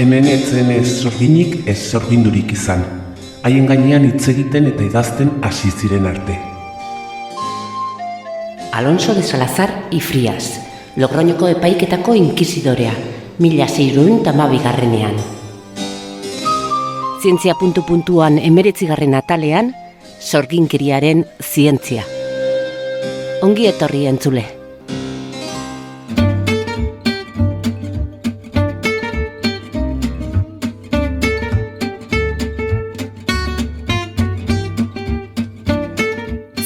hemen etzen ez sorginik ez sorgindurik izan. Haien gainean hitz egiten eta idazten hasi ziren arte. Alonso de Salazar y Frías, Logroñoko epaiketako inkisidorea, 1612 Zientzia puntu-puntuan 19. atalean, sorginkeriaren zientzia. Ongi etorri entzule.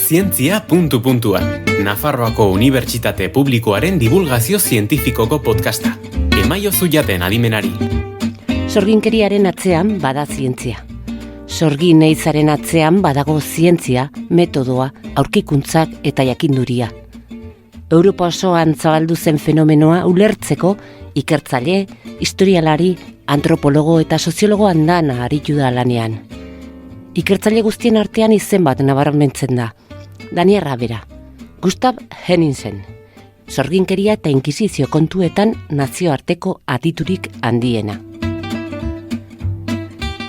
Zientzia puntu-puntuan, Nafarroako Unibertsitate Publikoaren divulgazio zientifikoko podcasta. Emaiozu jaten adimenari. Sorginkeriaren atzean bada zientzia. Sorgin eizaren atzean badago zientzia, metodoa, aurkikuntzak eta jakinduria. Europa osoan zabaldu zen fenomenoa ulertzeko ikertzaile, historialari, antropologo eta soziologo andana aritu da lanean. Ikertzaile guztien artean izen bat nabarmentzen da. Daniela bera, Gustav Henningsen, sorginkeria eta inkisizio kontuetan nazioarteko aditurik handiena.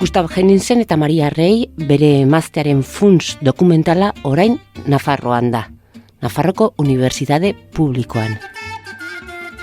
Gustav Henningsen eta Maria Rey bere emaztearen funts dokumentala orain Nafarroan da, Nafarroko Unibertsitate Publikoan.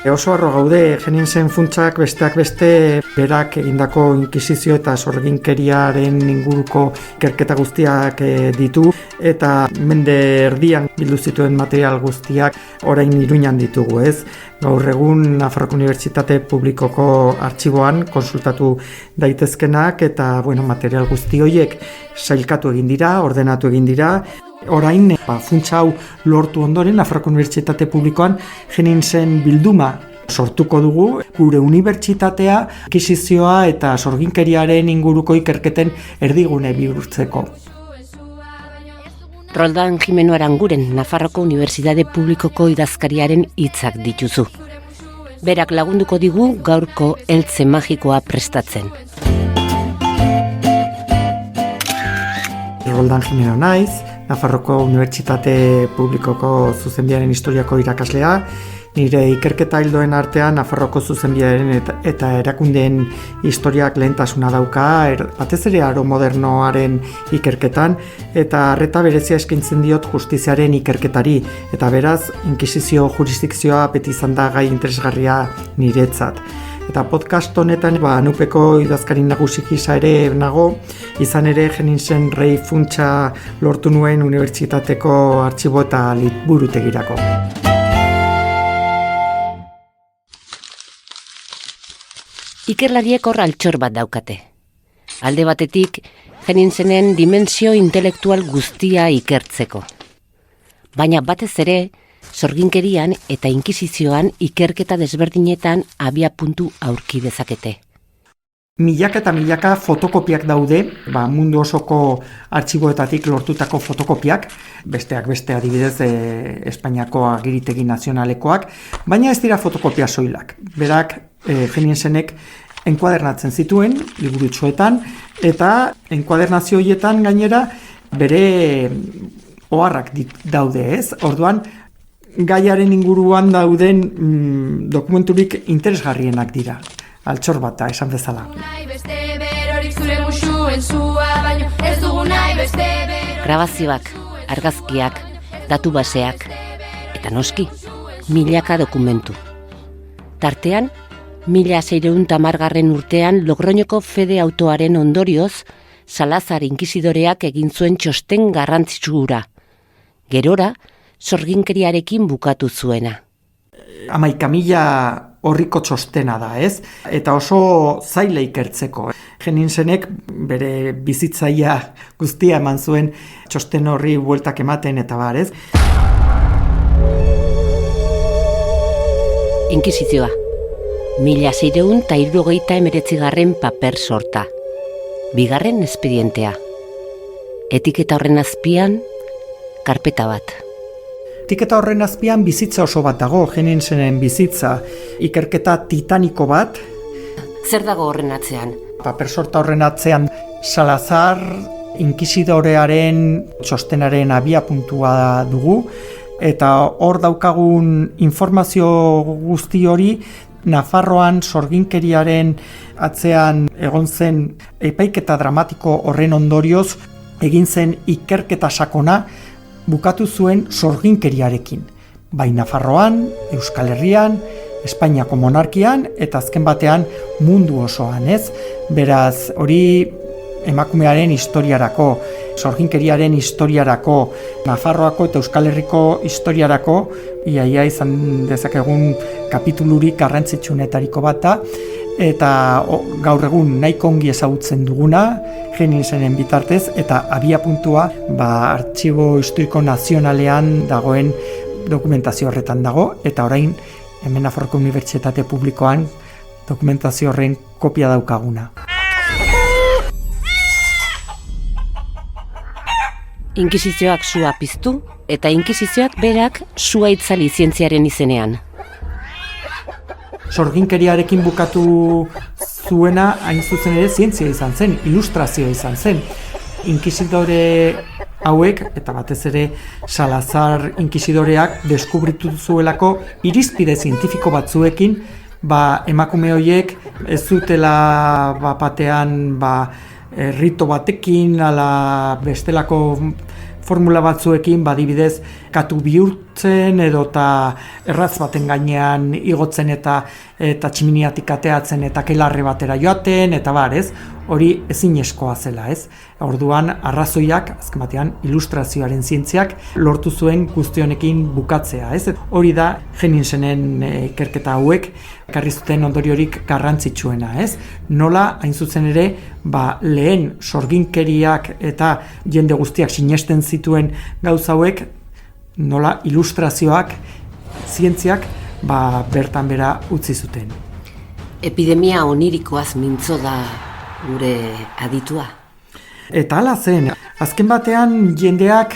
Oso harro gaude, Henningsen funtsak besteak beste berak egindako inkisizio eta sorginkeriaren inguruko ikerketa guztiak ditu eta mende erdian bildu zituen material guztiak orain Iruñan ditugu, ez? Gaur egun Nafarroko Unibertsitate Publikoko artxiboan konsultatu daitezkenak eta material guzti horiek sailkatu egin dira, ordenatu egin dira. Orain, funtsa hau lortu ondoren, Nafarroko Unibertsitate Publikoan Henningsen bilduma sortuko dugu, gure unibertsitatea, inkisizioa eta sorginkeriaren inguruko ikerketen erdigune bihurtzeko. Roldan Jimeno Aranguren, Nafarroko Unibertsitate Publikoko idazkariaren hitzak dituzu. Berak lagunduko digu gaurko eltze magikoa prestatzen. Roldan Jimeno naiz, Nafarroko Unibertsitate Publikoko zuzenbidearen historiako irakaslea, nire ikerketa ildoen artean Nafarroko zuzenbidearen eta erakundeen historiak lehentasuna dauka, batez ere aro modernoaren ikerketan, eta arreta berezia eskaintzen diot justiziaren ikerketari, eta beraz, inkisizio jurisdikzioa beti izan da gai interesgarria niretzat. Eta podcast honetan Nupeko idazkari nagusik gisa ere nago, izan ere Henningsen Rey funtsa lortu nuen unibertsitateko artxibo eta liburutegirako. Ikerlariek hor altxor bat daukate. Alde batetik, Henningsenen dimensio intelektual guztia ikertzeko. Baina batez ere, sorginkerian eta inkisizioan ikerketa desberdinetan abia puntu aurki dezakete. Milaka eta milaka fotokopiak daude, mundu osoko artxiboetatik lortutako fotokopiak, besteak beste adibidez Espainiako agiritegi nazionalekoak, baina ez dira fotokopia soilak. Berak Henningsenek enkuadernatzen zituen, liburutxoetan, eta enkuadernazio horietan gainera bere oharrak daude, ez? Orduan, gaiaren inguruan dauden dokumenturik interesgarrienak dira. Altxor bat da, esan bezala. Grabazioak, argazkiak, datu baseak, eta noski, milaka dokumentu. Tartean, 1610 urtean Logroñoko fede autoaren ondorioz, Salazar inkisidoreak egin zuen txosten garrantzitsura. Gerora, sorginkeriarekin bukatu zuena. 11.000 horriko txostena da, ez? Eta oso zaila ikertzeko. Henningsenek bere bizitzaia guztia eman zuen txosten horri bueltak ematen eta bar, ez? Inkisizioa. 1669 paper sorta. Bigarren espedientea. Etiketa horren azpian, karpeta bat. Etiketa horren azpian bizitza oso bat dago, Henningsenen bizitza, ikerketa titaniko bat. Zer dago horren atzean? Paper sorta horren atzean Salazar inkisidorearen txostenaren abiapuntua dugu, eta hor daukagun informazio guzti hori Nafarroan sorginkeriaren atzean egon zen epaiketa dramatiko horren ondorioz egin zen ikerketa sakona bukatu zuen sorginkeriarekin. Bai Nafarroan, Euskal Herrian, Espainiako monarkian eta azken batean mundu osoan, ez? Beraz, hori emakumearen historiarako, sorginkeriaren historiarako, Nafarroako eta Euskal Herriko historiarako, iaia izan dezakegun kapitulurik garrantzitsuenetariko bat da, eta gaur egun nahiko ongi ezagutzen duguna, Geninsenen bitartez, eta abiapuntua Artxibo Historiko Nazionalean dagoen dokumentazio horretan dago, eta orain hemen Nafarroako Unibertsitate Publikoan dokumentazio horren kopia daukaguna. Inkisizioak sua piztu eta inkisizioak berak sua itzali zientziaren izenean. Sorginkeriarekin bukatu zuena hain zuzen ere zientzia izan zen, ilustrazioa izan zen. Inkisidore hauek, eta batez ere Salazar inkisidoreak deskubritu zuelako irizpide zientifiko batzuekin, emakume horiek ez zutela batean rito batekin, ala bestelako formula batzuekin, adibidez, katu bihurtzen edota erraz baten gainean igotzen eta tximiniatik ateatzen eta kelarre batera joaten, eta ez? Hori ezinezkoa zela, ez? Orduan, arrazoiak, azken batean, ilustrazioaren zientziak lortu zuen guztionekin bukatzea, ez? Hori da Geninsenen ikerketa hauek ekarri zuten ondoriorik garrantzitsuena, ez? Nola, hain zuzen ere, lehen sorginkeriak eta jende guztiak sinesten zituen gauza hauek, nola ilustrazioak, zientziak, bertan bera utzi zuten. Epidemia onirikoaz mintzo da gure aditua. Eta hala zen, azken batean jendeak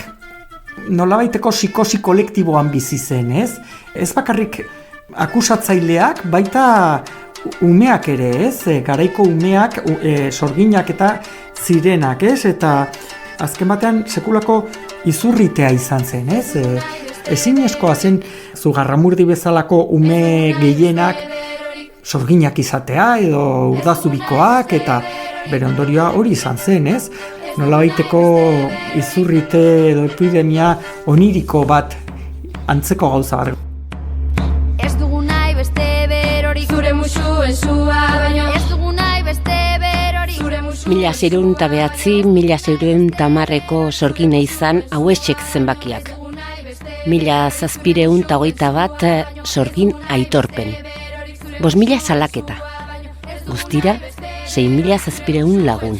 nolabaiteko psikosi kolektiboan bizi zen, ez? Ez bakarrik akusatzaileak, baita umeak ere, ez? Garaiko umeak, sorginak eta zirenak, ez? Eta azken batean sekulako izurritea izan zen, ez? Ezinezkoa zen Zugarramurdi bezalako ume gehienak sorginak izatea edo urdazubikoak, eta bere ondorioa hori izan zen, ez? Nolabaiteko izurrite edo epidemia oniriko bat antzeko gauza bat. Ez dugu nahi beste berorik zure musuen zua, baina ez dugu nahi beste berorik zure musuen 1609, 1610eko sorgina izan hauexek zenbakiak. 1721 sorgin aitorpen. 5.000 salaketa. Guztira, 6.700 lagun.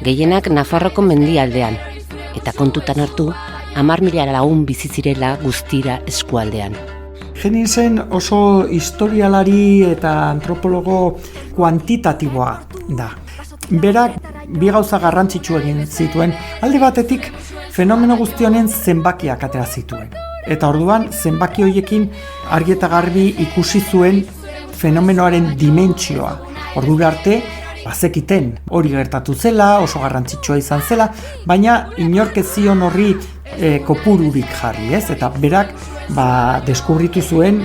Gehienak Nafarroko mendialdean, eta kontutan hartu, 10.000 lagun bizizirela guztira eskualdean. Geninsen oso historialari eta antropologo kuantitatiboa da. Berak bi gauza garrantzitsu egin zituen, alde batetik fenomeno guzti honen zenbakiak atera zituen. Eta orduan zenbaki horiekin argi eta garbi ikusi zuen fenomenoaren dimentsioa. Ordura arte, bazekiten hori gertatu zela, oso garrantzitsua izan zela, baina inork ez zion horri kopururik jarri, ez? Eta berak deskubritu zuen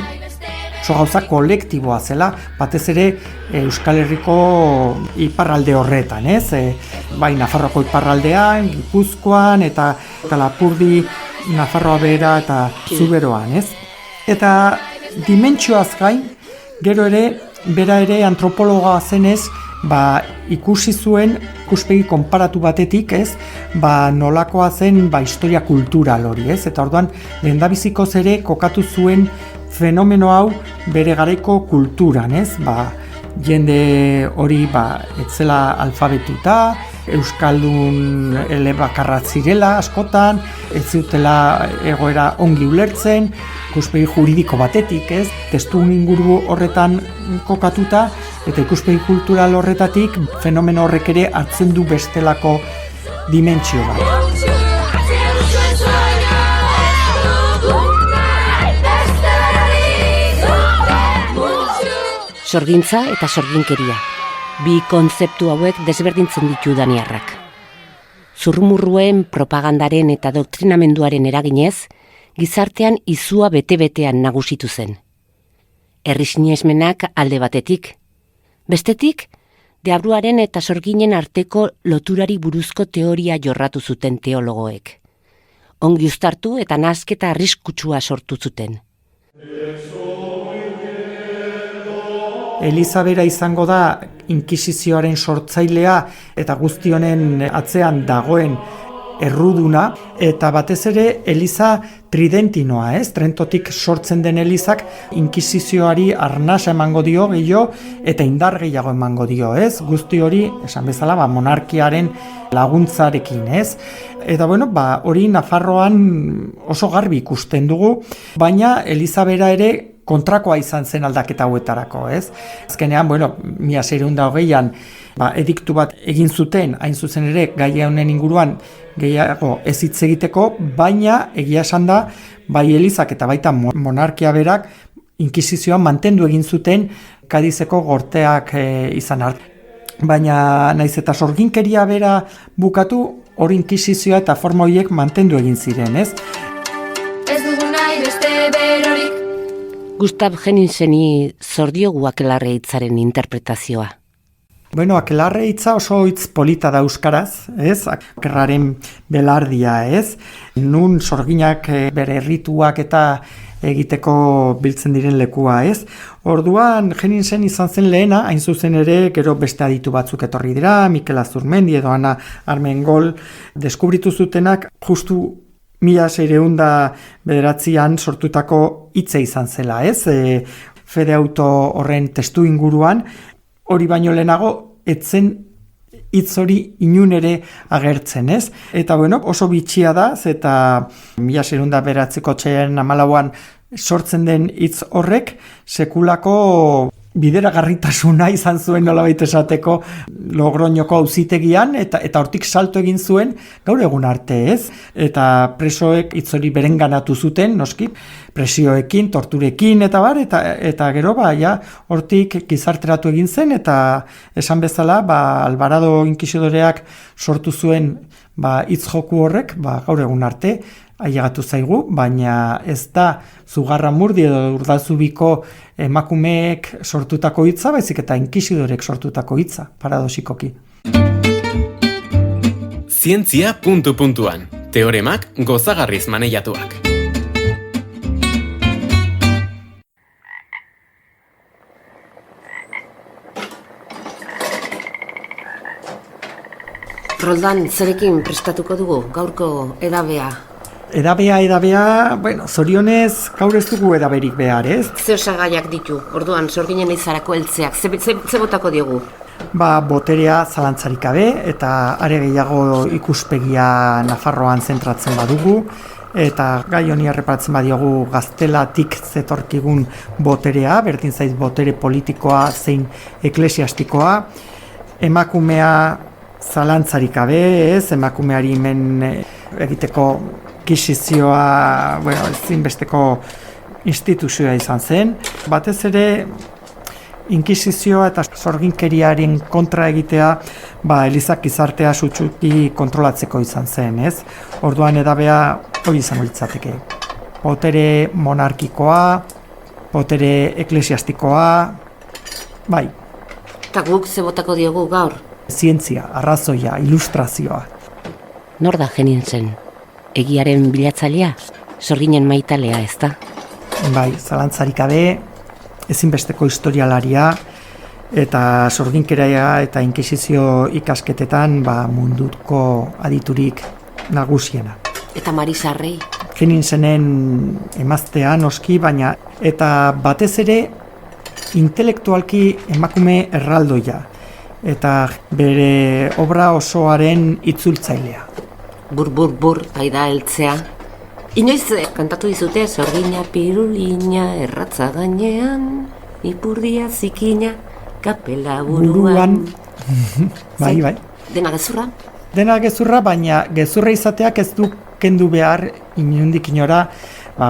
oso gauza kolektiboa zela, batez ere Euskal Herriko iparralde horretan, ez? Bai Nafarroako iparraldean, Gipuzkoan eta Lapurdi, Nafarroa Behera eta Zuberoan, ez? Eta dimentsioaz gain, gero ere, bera ere antropologoa zenez, ikusi zuen ikuspegi konparatu batetik, ez? Nolakoa zen historia kultural hori, ez? Eta orduan, lehendabizikoz ere kokatu zuen fenomeno hau bere garaiko kulturan, ez? Jende hori etzela alfabetuta, euskaldun elebakarra zirela askotan, ez zutela egoera ongi ulertzen, ikuspegi juridiko batetik, ez? Testu inguru horretan kokatuta, eta ikuspegi kultural horretatik fenomeno horrek ere hartzen du bestelako dimentsio bat. Sorgintza eta sorginkeria. Bi kontzeptu hauek desberdintzen ditu daniarrak. Zurrumurruen, propagandaren eta doktrinamenduaren eraginez, gizartean izua bete-betean nagusitu zen. herri sinesmenak alde batetik. Bestetik, deabruaren eta sorginen arteko loturari buruzko teoria jorratu zuten teologoek. Ongi uztartu eta nahasketa arriskutsua sortu zuten. Eliza bera izango da inkisizioaren sortzailea eta guzti honen atzean dagoen erruduna, eta batez ere Eliza tridentinoa, Trentotik sortzen den Elizak inkisizioari arnasa emango dio gehiago eta indar gehiago emango dio, Guzti hori, esan bezala, monarkiaren laguntzarekin, Eta hori Nafarroan oso garbi ikusten dugu, baina Eliza bera ere kontrakoa izan zen aldaketa hauetarako, Azkenean, 1620an ediktu bat egin zuten, hain zuzen ere, gai honen inguruan gehiago ez hitz egiteko, baina egia esan da, bai Elizak eta baita monarkia berak inkisizioan mantendu egin zuten Kadizeko gorteak izan arte. Baina naiz eta sorginkeria bera bukatu, hori inkisizioa eta forma horiek mantendu egin ziren, Ez dugu nahi beste berorik. Gustav Henningseni zor diogu Akelarre hitzaren interpretazioa. Akelarre hitza oso hitz polita da euskaraz, Akerraren belardia, Nun sorginak bere errituak eta egiteko biltzen diren lekua, Orduan, Henningsen izan zen lehena, hain zuzen ere, gero beste aditu batzuk etorri dira, Mikel Azurmendi edo Ana Armengol deskubritu zutenak, justu 1609an sortutako hitza izan zela, Fede Auto horren testu inguruan, hori baino lehenago, etzen hitz hori inun ere agertzen, Eta oso bitxia da, eta 1609an sortzen den hitz horrek, sekulako bideragarritasuna izan zuen nolabait esateko Logroñoko auzitegian, eta hortik salto egin zuen gaur egun arte, Eta presoek hitz hori berenganatu zuten, noski, presioekin, torturekin, eta gero hortik gizarteratu egin zen, eta esan bezala, Alvarado inkisidoreak sortu zuen hitz joku horrek, gaur egun arte, ailegatu zaigu, baina ez da Zugarramurdi edo Urdazubiko emakumeek sortutako hitza, baizik eta inkisidorek sortutako hitza, paradoxikoki. Zientzia ... Teoremak gozagarriz maneiatuak. Roldan, zerekin prestatuko dugu gaurko edabea? Edabea, zorionez gaur ez dugu edaberik behar, Ze osagaiak ditu, orduan sorginen izarako heltzeak, ze botako diogu? Boterea zalantzarik gabe, eta are gehiago ikuspegia Nafarroan zentratzen badugu, eta gai honi erreparatzen badiogu gaztelatik zetorkigun boterea, berdin zaiz botere politikoa zein eklesiastikoa, emakumea zalantzarik gabe, emakumeari hemen egiteko inkisizioa, ezinbesteko instituzioa izan zen. Batez ere, inkisizioa eta sorginkeriaren kontra egitea, Elizak gizartea sutsuki kontrolatzeko izan zen, Orduan edabea hori izango litzateke. Botere monarkikoa, botere eklesiastikoa, Eta guk ze botako diogu gaur? Zientzia, arrazoia, ilustrazioa. Nor da Henningsen? Egiaren bilatzailea? Sorginen maitalea, ezta? Zalantzarik gabe, ezinbesteko historialaria, eta sorginkeria eta inkisizio ikasketetan munduko aditurik nagusiena. Eta Marisarrei? Henningsenen emaztea noski, baina eta batez ere intelektualki emakume erraldoia, eta bere obra osoaren itzultzailea. Bur, aida heltzea. Inoiz kantatu dizute, sorgina pirulina, erratza gainean, ipurdia zikina, kapela buruan. Bai. Dena gezurra? Dena gezurra, baina gezurra izateak ez du kendu behar inundik inora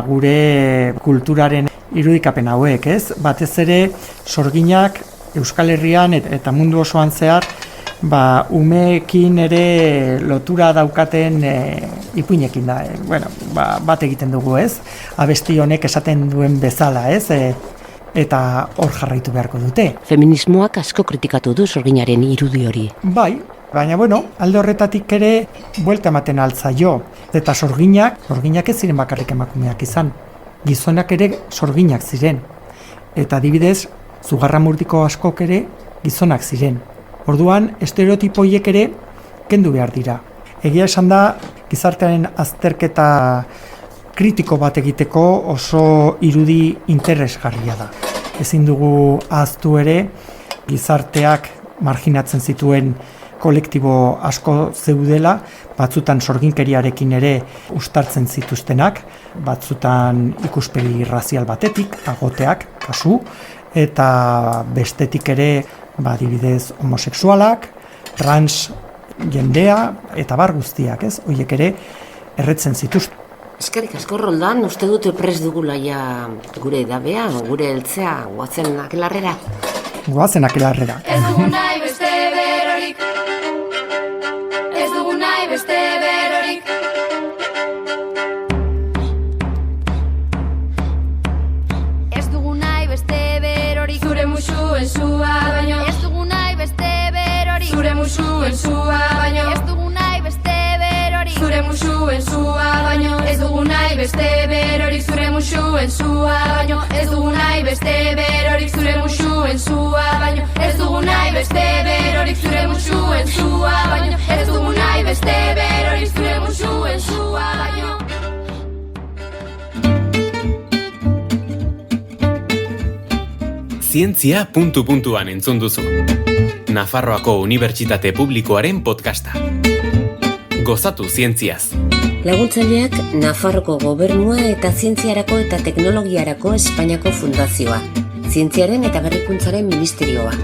gure kulturaren irudikapen hauek, Batez ere, sorginak Euskal Herrian eta mundu osoan zehar, umeekin ere lotura daukaten ipuinekin da. Bat egiten dugu, Abesti honek esaten duen bezala, eta hor jarraitu beharko dute. Feminismoak asko kritikatu du sorginaren irudi hori. Bai, baina alde horretatik ere buelta ematen altzaio. Eta sorginak ez ziren bakarrik emakumeak izan. Gizonak ere sorginak ziren. Eta adibidez, Zugarramurdiko askok ere gizonak ziren. Orduan, estereotipo horiek ere kendu behar dira. Egia esan da, gizartearen azterketa kritiko bat egiteko oso irudi interesgarria da. Ezin dugu ahaztu ere, gizarteak marginatzen zituen kolektibo asko zeudela, batzutan sorginkeriarekin ere uztartzen zituztenak, batzutan ikuspegi razial batetik, agoteak, kasu, eta bestetik ere, adibidez, homosexualak, trans jendea, eta bar guztiak, ez? Horiek ere, erretzen zituzten. Eskerrik asko Roldan, uste dut prest dugula ja gure edabea, gure heltzea, guazen akelarrera. Guazen akelarrera. Ez dugu nahi beste berorik. Ez dugu nahi beste berorik. Ez dugu nahi beste berorik. Zure musuen zua baino. Ez dugu nahi beste berorik. Zure musuen zua baino. Ez dugu nahi beste berorik. Zure musuen zua baino. Ez dugu nahi beste berorik. Zure musuen zua baino. Ez dugu nahi beste berorik. Zure musuen zua baino. Ez dugu nahi beste berorik. Zure musuen zua baino. Ez dugu nahi beste berorik. Zure musuen zua baino. Zientzia puntu-puntuan entzun duzu. Nafarroako Unibertsitate Publikoaren podcasta. Gozatu zientziaz. Laguntzaileak Nafarroko Gobernua eta Zientziarako eta Teknologiarako Espainiako Fundazioa, Zientziaren eta Berrikuntzaren Ministerioa.